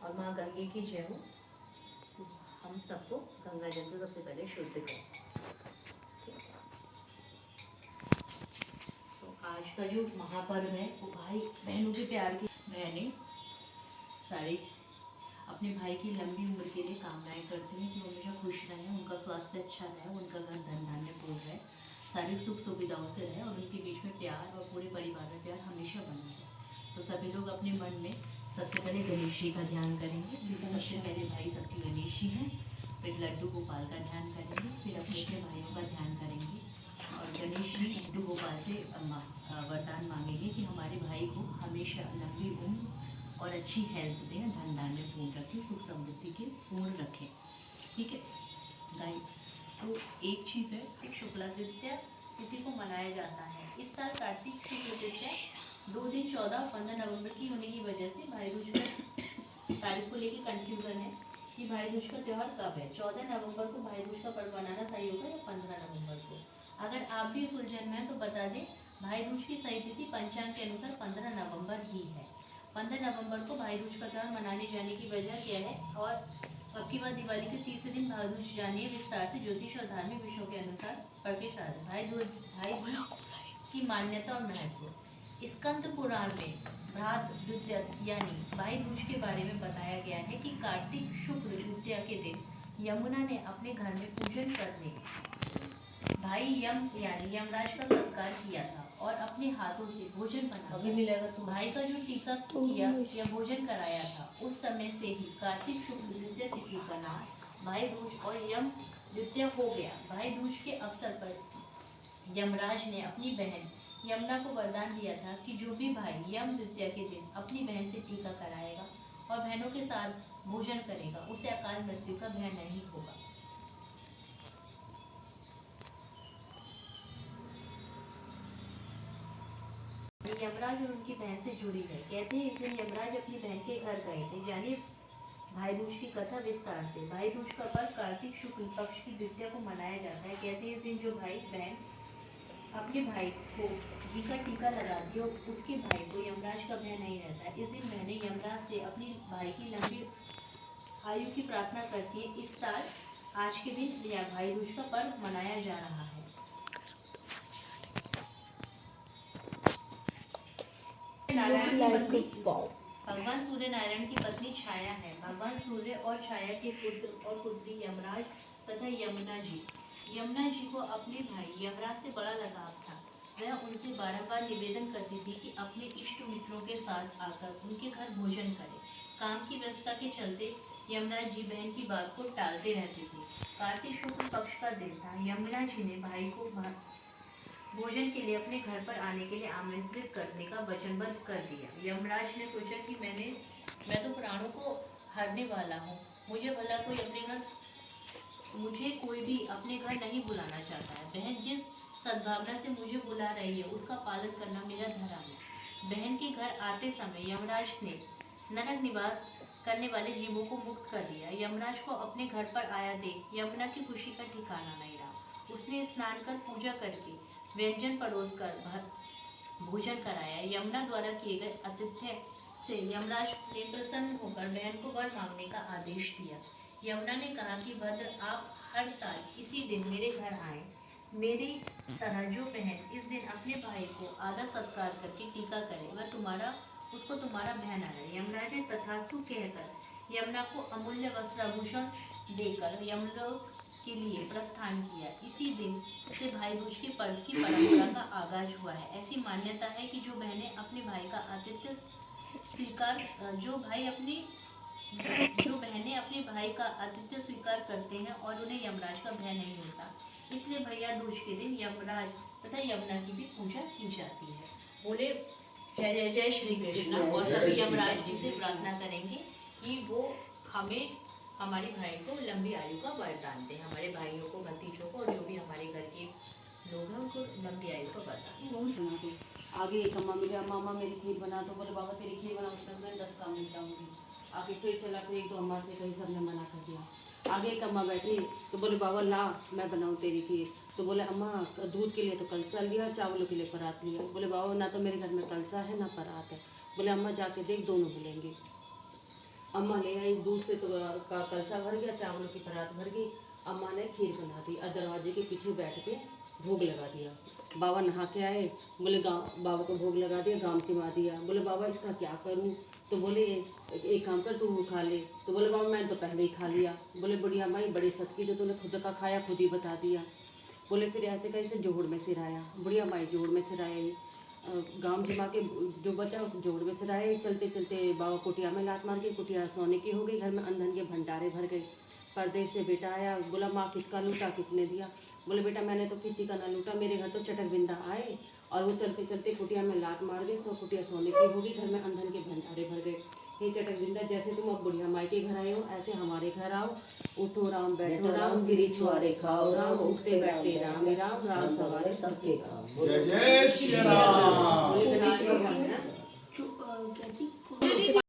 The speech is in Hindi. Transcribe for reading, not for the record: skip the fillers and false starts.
और माँ गंगे की जय हो। हम सबको गंगा जल से सबसे पहले शुद्ध करें। तो आज का जो महापर्व है वो भाई बहनों के प्यार की बहनें सारी अपने भाई की लंबी उम्र के लिए कामनाएं करती हैं कि वो हमेशा खुश रहें, उनका स्वास्थ्य अच्छा रहे, उनका घर धन धान्य पूर्ण रहे, सारी सुख सुविधाओं से रहे और उनके बीच में प्यार और पूरे परिवार में प्यार हमेशा बना रहे। तो सभी लोग अपने मन में सबसे पहले गणेश जी का ध्यान करेंगे। सबसे पहले भाई सबके गणेश जी हैं, फिर लड्डू गोपाल का ध्यान करेंगे, फिर अपने अपने भाइयों का ध्यान करेंगे और गणेश जी लड्डू गोपाल से वरदान मांगेंगे कि हमारे भाई को हमेशा लंबी उम्र और अच्छी हेल्थ दें, धन धान्य पूर्ण रखें, सुख समृद्धि के पूर्ण रखें। ठीक है गाइस, तो एक चीज़ है कि शुक्ला तृतीया तिथि को मनाया जाता है। इस साल कार्तिक शुक्ल तृतीया 2 दिन 14 और 15 नवंबर की होने की वजह से भाई दूज का तारीख को लेकर कंफ्यूजन है कि भाई दूज का त्यौहार कब है। 14 नवंबर को भाई दूज का पर्व मनाना सही होगा या 15 नवंबर को। अगर आप भी इस उलझन में हैं तो बता दें, भाई दूज की सही तिथि पंचांग के अनुसार 15 नवंबर ही है। 15 नवंबर को भाई दूज का त्यौहार मनाने जाने की वजह क्या है और अब की बार दिवाली के तीसरे दिन भाई दूज जानिए विस्तार से ज्योतिष और धार्मिक विषयों के अनुसार पढ़ के शादी। भाई दूज की मान्यता और महत्व। स्कंद पुराण में भ्रात द्वितीया यानी भाई दूज के बारे में बताया गया है कि कार्तिक शुक्ल द्वितीया के दिन यमुना ने अपने घर में पूजन करने भाई यम यानी यमराज का सत्कार किया था और अपने हाथों से भोजन बनाकर तो भाई का जो टीका किया या भोजन कराया था, उस समय से ही कार्तिक शुक्ल द्वितीया तिथि का नाम भाई दूज और यम द्वितीया हो गया। भाई दूज के अवसर पर यमराज ने अपनी बहन यमुना को वरदान दिया था कि जो भी भाई यम द्वितीया के दिन अपनी बहन से टीका कराएगा और बहनों के साथ भोजन करेगा, उसे अकाल मृत्यु का भय नहीं होगा। यमराज और उनकी बहन से जुड़ी है। कहते हैं इस दिन यमराज अपनी बहन के घर गए थे, यानी भाई दूज की कथा विस्तार से। भाई दूज का पर्व कार्तिक शुक्ल पक्ष की द्वितीया को मनाया जाता है। कहते हैं इस दिन जो भाई बहन अपने भाई को घी का टीका लगाती है, उसके भाई को यमराज का भय नहीं रहता है। इस दिन बहनें यमराज से अपनी भाई की लंबी आयु की प्रार्थना करती है। इस साल आज के दिन या भाई दूज का पर्व मनाया जा रहा है। भगवान सूर्य नारायण की पत्नी छाया है। भगवान सूर्य और छाया के पुत्र और पुत्री यमराज तथा यमुना जी। यमुना जी को अपने भाई यमराज से बड़ा लगाव था। वह उनसे बारंबार निवेदन करती थी कि अपने इष्ट मित्रों के साथ आकर उनके घर भोजन करें। काम की व्यवस्था के चलते यमराज जी बहन की बात को टालते रहते थे। कार्तिक शुक्ल पक्ष का दिन था। यमुना जी ने भाई को भोजन के लिए अपने घर पर आने के लिए आमंत्रित करने का वचनबद्ध कर दिया। यमराज ने सोचा कि मैं तो प्राणों को हारने वाला हूँ, मुझे कोई भी अपने घर नहीं बुलाना चाहता है। बहन जिस सद्भावना से मुझे बुला रही है उसका पालन करना मेरा धर्म है। बहन के घर आते समय यमराज ने नरक निवास करने वाले जीवों को मुक्त कर दिया। यमराज को अपने घर पर आया देख यमुना की खुशी का ठिकाना नहीं रहा। उसने स्नान कर पूजा करके व्यंजन परोस कर भोजन कराया। यमुना द्वारा किए गए आतिथ्य से यमराज ने प्रसन्न होकर बहन को वर मांगने का आदेश दिया। यमुना ने कहा कि भद्र, आप हर साल इसी दिन मेरे घर आए। मेरी तरह जो बहन इस दिन अपने भाई को आदर सत्कार करके टीका करे, वह उसको तुम्हारा बहन आ रहा है। यमराज ने तथास्तु कहकर यमुना को अमूल्य वस्त्राभूषण देकर यमलोक के लिए प्रस्थान किया। इसी दिन से भाई दूज के पर्व की परंपरा का आगाज हुआ है। ऐसी मान्यता है कि जो बहनें अपने भाई का आतिथ्य स्वीकार करते हैं और उन्हें यमराज का भय नहीं होता, इसलिए भैया दूज के दिन यमराज तथा यमुना की भी पूजा की जाती है। बोले जय जय जय श्री कृष्ण। और सभी यमराज जी से प्रार्थना करेंगे कि वो हमें हमारे भाई को लंबी आयु का वरदान दें, हमारे भाइयों को, भतीजों को और जो भी हमारे घर के लोग हैं उनको लंबी आयु का वरदान। आगे एक अम्मा मिले, मामा मेरी खीर बना, तो बोले बाबा तेरी खीर बना, उसके अंदर 10 काम निपटाऊंगी। आगे फिर चला, फिर 1-2 अम्मा से कहीं सबने मना कर दिया। आगे एक अम्मा बैठी तो बोले बाबा ला मैं बनाऊँ तेरी खीर, तो बोले अम्मा दूध के लिए तो कलसा लिया, चावलों के लिए परात लिया। बोले बाबा ना तो मेरे घर में कलसा है ना परात है। बोले अम्मा जाके देख दोनों मिलेंगे। अम्मा ले आई दूध से तो का कलसा भर गया, चावलों की परात भर गई। अम्मा ने खीर बना दी और दरवाजे के पीछे बैठ के भोग लगा दिया। बाबा नहा के आए, बोले गाँव बाबा को भोग लगा दिया, गाम चिमा दिया। बोले बाबा इसका क्या करूं? तो बोले एक काम कर, तू खा ले। तो बोले बाबा मैं तो पहले ही खा लिया। बोले बुढ़िया माई बड़ी सटकी, जो तूने खुद का खाया खुद ही बता दिया। बोले फिर ऐसे कैसे? जोड़ में सिर आया। बुढ़िया माई जोड़ में सिर आए, गाम जमा के जो बचा उस जोड़ में सिर आए। चलते चलते बाबा कुटिया में लात मार के कुटिया सोने की हो गई। घर में अंधन के भंडारे भर गए। परदेश से बेटा आया, बोला माँ किसका लूटा, किसने दिया? बोले बेटा मैंने तो किसी का ना लूटा, मेरे घर तो चटक बिंदा आए और वो चलते चलते कुटिया में लात मार गए। सो कुटिया सोने की हो गई, घर में अंधन के भंडारे भर गए। हे चटक बिंदा, जैसे तुम अब बुढ़िया माई के घर आए हो, ऐसे हमारे घर आओ। उठो राम, बैठो राम, गिरी छुआरे खाओ राम, उठते बैठते राम राम, राम सवारे सबके काम। जय जय श्री राम। बोले गणेश भगवान है ना।